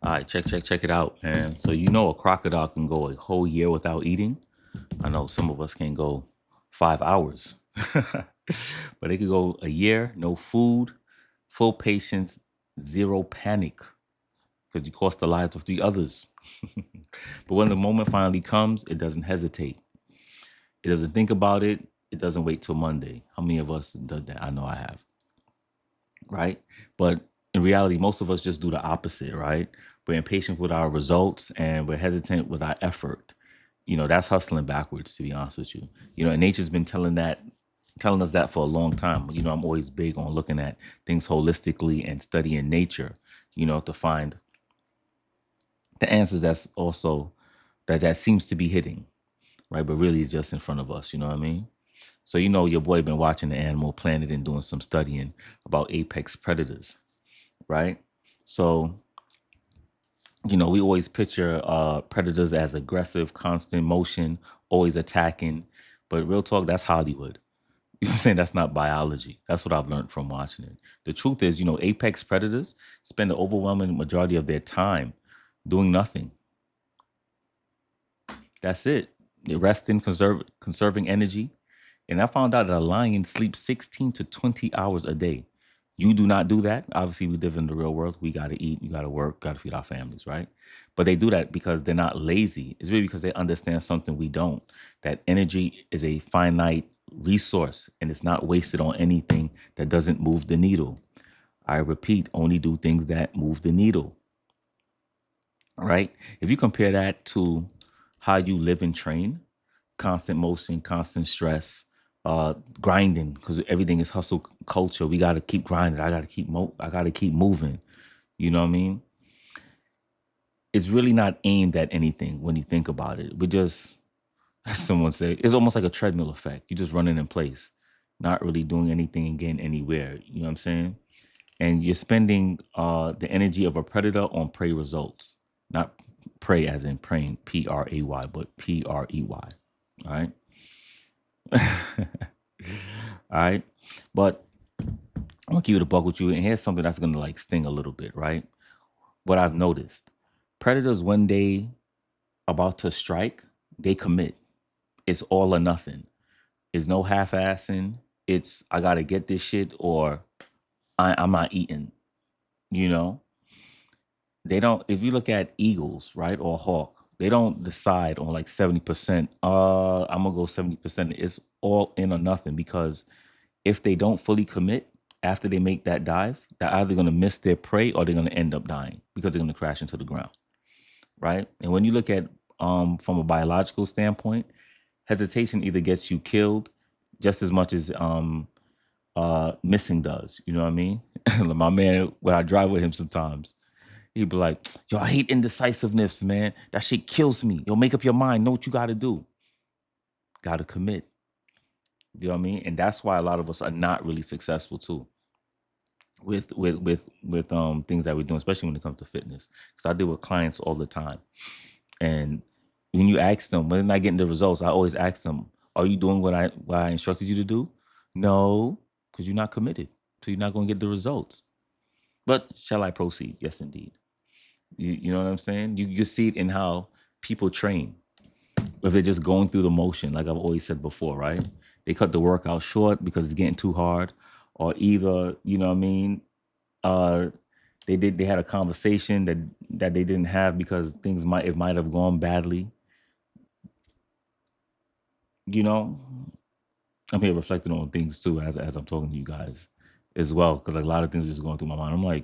All right, check it out, man. So you know a crocodile can go a whole year without eating. I know some of us can go 5 hours, but they could go a year, no food, full patience, zero panic, because you cost the lives of three others. But when the moment finally comes, it doesn't hesitate. It doesn't think about it. It doesn't wait till Monday. How many of us did that? I know I have, right? But in reality, most of us just do the opposite, right? We're impatient with our results and we're hesitant with our effort. That's hustling backwards, to be honest with you. And nature's been telling us that for a long time. I'm always big on looking at things holistically and studying nature, to find the answers that seems to be hitting, right? But really it's just in front of us, you know what I mean? So your boy been watching the Animal Planet and doing some studying about apex predators, right? So, we always picture predators as aggressive, constant motion, always attacking. But real talk, that's Hollywood. You know what I'm saying? That's not biology. That's what I've learned from watching it. The truth is, apex predators spend the overwhelming majority of their time doing nothing. That's it. They rest in conserving energy. And I found out that a lion sleeps 16 to 20 hours a day. You do not do that. Obviously, we live in the real world. We got to eat, we got to work, got to feed our families, right? But they do that because they're not lazy. It's really because they understand something we don't, that energy is a finite resource and it's not wasted on anything that doesn't move the needle. I repeat, only do things that move the needle, right? If you compare that to how you live and train, constant motion, constant stress, grinding, because everything is hustle culture. We got to keep grinding. I got to keep moving. You know what I mean? It's really not aimed at anything when you think about it. We just, as someone say, it's almost like a treadmill effect. You're just running in place, not really doing anything and getting anywhere. You know what I'm saying? And you're spending the energy of a predator on prey results, not prey as in praying, Pray, but Prey. All right. All right. But I'm gonna keep it a buck with you. And here's something that's gonna like sting a little bit, right? What I've noticed. Predators, when they about to strike, they commit. It's all or nothing. It's no half-assing. It's I gotta get this shit or I'm not eating, you know? They don't, if you look at eagles, right, or hawk, they don't decide on like 70%, I'm gonna go 70%. It's all in or nothing because if they don't fully commit after they make that dive, they're either going to miss their prey or they're going to end up dying because they're going to crash into the ground, right? And when you look at from a biological standpoint, hesitation either gets you killed just as much as missing does. You know what I mean? My man, when I drive with him sometimes, he'd be like, "Yo, I hate indecisiveness, man. That shit kills me. Yo, make up your mind. Know what you got to do. Got to commit." You know what I mean? And that's why a lot of us are not really successful too with things that we're doing, especially when it comes to fitness. Because I deal with clients all the time, and when you ask them when they're not getting the results, I always ask them, "Are you doing what I instructed you to do?" No, because you're not committed, so you're not going to get the results. But shall I proceed? Yes, indeed. You know what I'm saying? You see it in how people train. If they're just going through the motion, like I've always said before, right? They cut the workout short because it's getting too hard, or either you know what I mean. Uh, they had a conversation that they didn't have because things might have gone badly. You know, I'm here reflecting on things too as I'm talking to you guys as well because like a lot of things are just going through my mind. I'm like,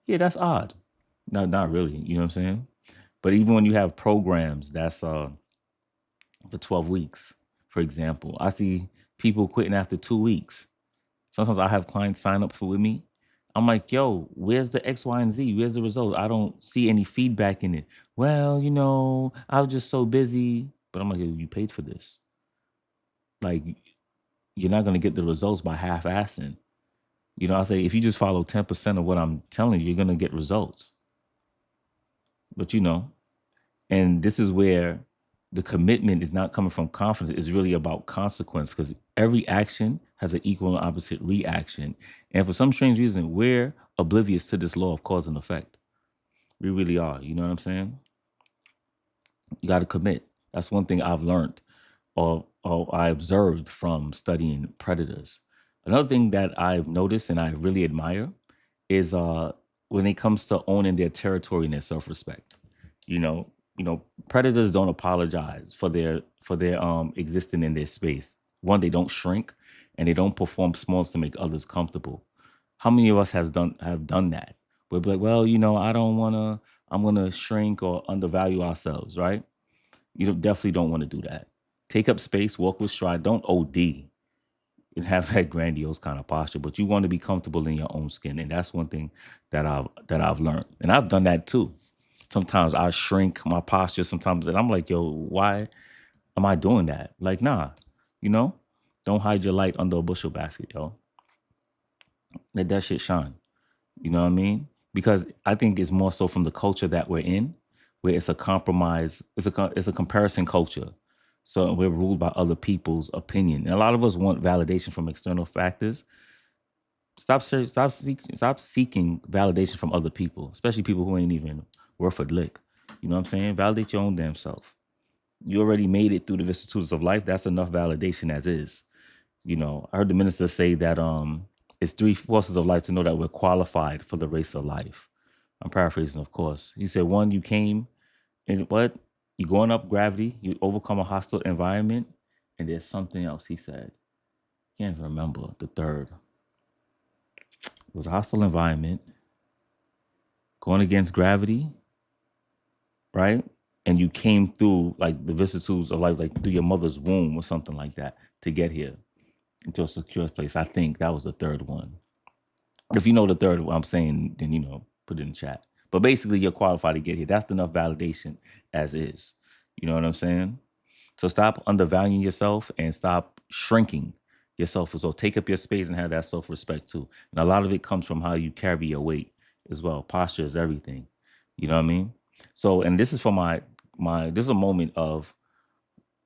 yeah, that's odd. Not really. You know what I'm saying? But even when you have programs that's for 12 weeks, for example, I see people quitting after 2 weeks. Sometimes I have clients sign up for with me. I'm like, yo, where's the X, Y, and Z? Where's the result? I don't see any feedback in it. Well, I was just so busy. But I'm like, yo, you paid for this. Like, you're not going to get the results by half-assing. I say, if you just follow 10% of what I'm telling you, you're going to get results. But, and this is where the commitment is not coming from confidence. It's really about consequence because every action has an equal and opposite reaction. And for some strange reason, we're oblivious to this law of cause and effect. We really are. You know what I'm saying? You got to commit. That's one thing I've learned or I observed from studying predators. Another thing that I've noticed and I really admire is when it comes to owning their territory and their self-respect. You know, predators don't apologize for their existing in their space. One, they don't shrink and they don't perform smalls to make others comfortable. How many of us have done that? We'll be like, well, I don't wanna, I'm gonna shrink or undervalue ourselves, right? Definitely don't want to do that. Take up space, walk with stride. Don't OD and have that grandiose kind of posture, but you want to be comfortable in your own skin, and that's one thing that I've learned, and I've done that too. Sometimes I shrink my posture sometimes, and I'm like, yo, why am I doing that? Like, nah, you know, don't hide your light under a bushel basket, yo. Let that shit shine. You know what I mean? Because I think it's more so from the culture that we're in, where it's a compromise, it's a comparison culture. So we're ruled by other people's opinion. And a lot of us want validation from external factors. Stop seeking validation from other people, especially people who ain't even worth a lick. You know what I'm saying? Validate your own damn self. You already made it through the vicissitudes of life. That's enough validation as is. I heard the minister say that it's three forces of life to know that we're qualified for the race of life. I'm paraphrasing, of course. He said, one, you came in what? You going up gravity, you overcome a hostile environment, and there's something else he said. Can't even remember the third. It was a hostile environment, going against gravity, right? And you came through like the vicissitudes of life, like through your mother's womb or something like that to get here into a secure place. I think that was the third one. If you know the third one I'm saying, then put it in the chat. But basically, you're qualified to get here. That's enough validation as is. You know what I'm saying? So stop undervaluing yourself and stop shrinking yourself. So take up your space and have that self-respect too. And a lot of it comes from how you carry your weight as well. Posture is everything. You know what I mean? So, and this is for my this is a moment of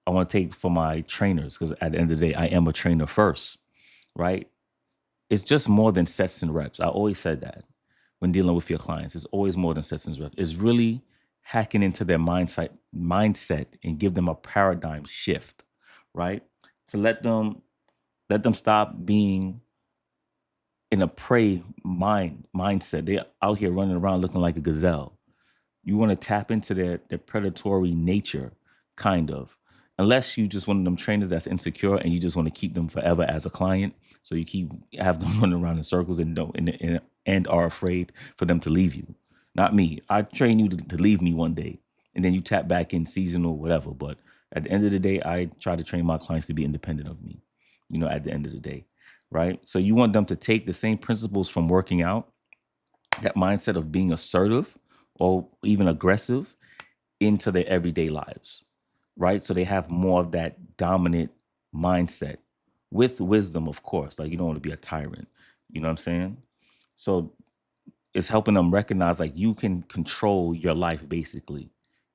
I want to take for my trainers, because at the end of the day, I am a trainer first, right? It's just more than sets and reps. I always said that when dealing with your clients. It's always more than sets and reps. It's really hacking into their mindset and give them a paradigm shift, right? To let them stop being in a prey mindset. They're out here running around looking like a gazelle. You want to tap into their predatory nature, kind of. Unless you just one of them trainers that's insecure and you just want to keep them forever as a client, so you have them running around in circles and don't and are afraid for them to leave you. Not me. I train you to leave me one day, and then you tap back in seasonal whatever. But at the end of the day, I try to train my clients to be independent of me. At the end of the day, right? So you want them to take the same principles from working out, that mindset of being assertive or even aggressive, into their everyday lives, right? So they have more of that dominant mindset with wisdom, of course. Like, you don't want to be a tyrant. You know what I'm saying? So it's helping them recognize like you can control your life basically.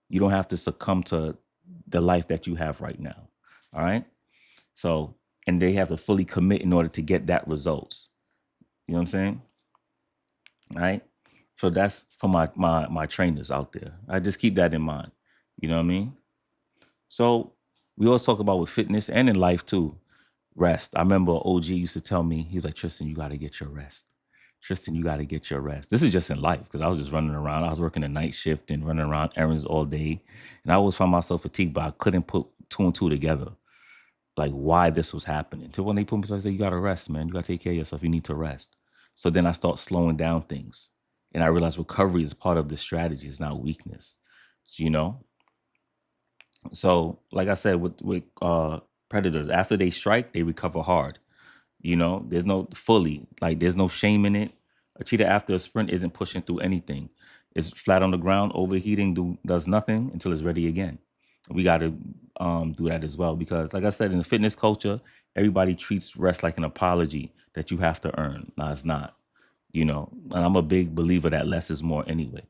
You don't have to succumb to the life that you have right now. All right. So, and they have to fully commit in order to get that results. You know what I'm saying? All right. So that's for my trainers out there. I just keep that in mind. You know what I mean? So we always talk about with fitness and in life too, rest. I remember OG used to tell me, he was like, Tristan, you got to get your rest. Tristan, you got to get your rest. This is just in life, because I was just running around. I was working a night shift and running around errands all day. And I always found myself fatigued, but I couldn't put two and two together, like why this was happening. Until when they put me, so I said, you got to rest, man. You got to take care of yourself. You need to rest. So then I start slowing down things. And I realized recovery is part of the strategy. It's not weakness, you know? So, like I said, with predators, after they strike, they recover hard. There's no fully, like there's no shame in it. A cheetah after a sprint isn't pushing through anything. It's flat on the ground, overheating, does nothing until it's ready again. We got to do that as well, because, like I said, in the fitness culture, everybody treats rest like an apology that you have to earn. No, it's not. And I'm a big believer that less is more anyway.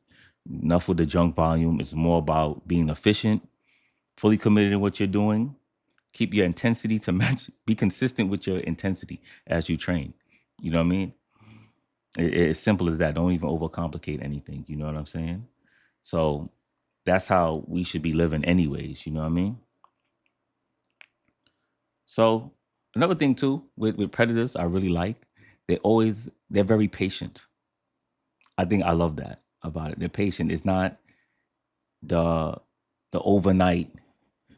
Enough with the junk volume. It's more about being efficient, fully committed in what you're doing. Keep your intensity to match, be consistent with your intensity as you train. You know what I mean? It's simple as that. Don't even overcomplicate anything. You know what I'm saying? So that's how we should be living anyways, you know what I mean? So another thing too with predators I really like, they're very patient. I think I love that about it. They're patient. It's not the the overnight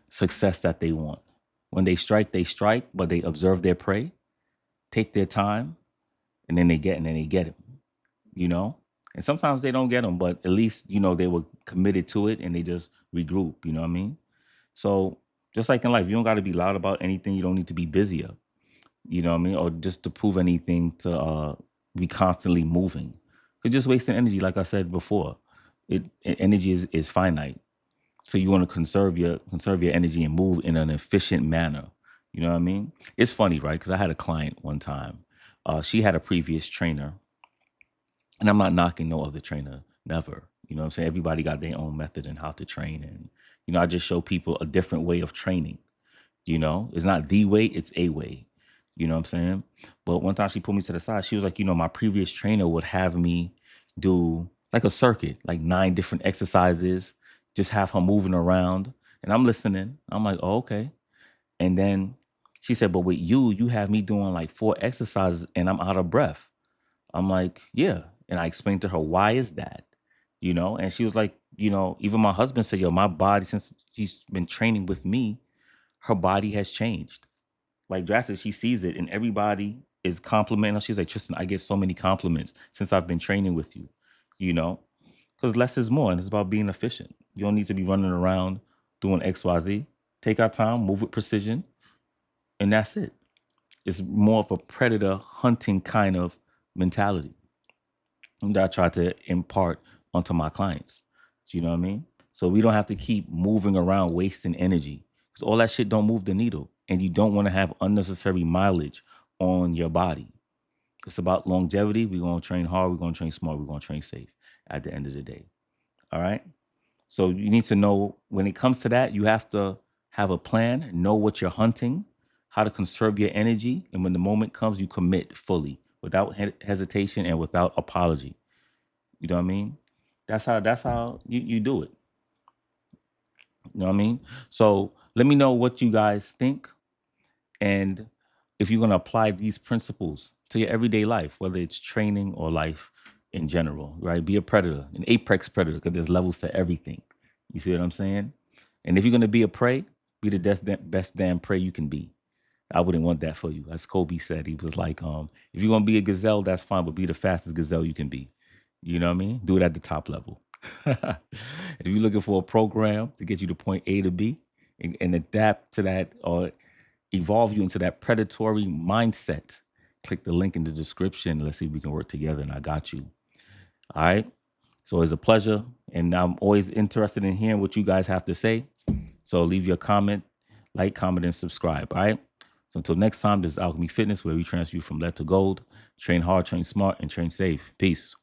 success that they want. When they strike, but they observe their prey, take their time, and then they get it, you know? And sometimes they don't get them, but at least, they were committed to it and they just regroup, you know what I mean? So just like in life, you don't got to be loud about anything. You don't need to be busier, you know what I mean? Or just to prove anything to be constantly moving. You're just wasting energy, like I said before. Energy is finite. So you want to conserve your energy and move in an efficient manner. You know what I mean? It's funny, right? Because I had a client one time. She had a previous trainer, and I'm not knocking no other trainer, never. You know what I'm saying? Everybody got their own method and how to train, and I just show people a different way of training. It's not the way, it's a way. You know what I'm saying? But one time she pulled me to the side. She was like, my previous trainer would have me do like a circuit, like 9 different exercises, just have her moving around. And I'm listening. I'm like, oh, okay. And then she said, but with you have me doing like 4 exercises and I'm out of breath. I'm like, yeah. And I explained to her, why is that? And she was like, even my husband said, yo, my body, since she's been training with me, her body has changed. Like drastic, she sees it and everybody is complimenting her. She's like, Tristan, I get so many compliments since I've been training with you, you know, because less is more and it's about being efficient. You don't need to be running around doing XYZ. Take our time, move with precision, and that's it. It's more of a predator hunting kind of mentality that I try to impart onto my clients. Do you know what I mean? So we don't have to keep moving around wasting energy because all that shit don't move the needle, and you don't want to have unnecessary mileage on your body. It's about longevity. We're gonna train hard. We're gonna train smart. We're gonna train safe. At the end of the day, all right. So you need to know when it comes to that, you have to have a plan, know what you're hunting, how to conserve your energy, and when the moment comes, you commit fully without hesitation and without apology. You know what I mean? That's how you do it. You know what I mean? So let me know what you guys think and if you're gonna apply these principles to your everyday life, whether it's training or life in general, right? Be a predator, an apex predator, because there's levels to everything. You see what I'm saying? And if you're gonna be a prey, be the best damn prey you can be. I wouldn't want that for you. As Kobe said, he was like, if you're gonna be a gazelle, that's fine, but be the fastest gazelle you can be. You know what I mean? Do it at the top level. If you're looking for a program to get you to point A to B and adapt to that or evolve you into that predatory mindset, click the link in the description. Let's see if we can work together, and I got you. All right. So it's a pleasure, and I'm always interested in hearing what you guys have to say. So leave your comment, like, comment, and subscribe. All right. So until next time, this is Alchemy Fitness, where we transfer you from lead to gold. Train hard, train smart, and train safe. Peace.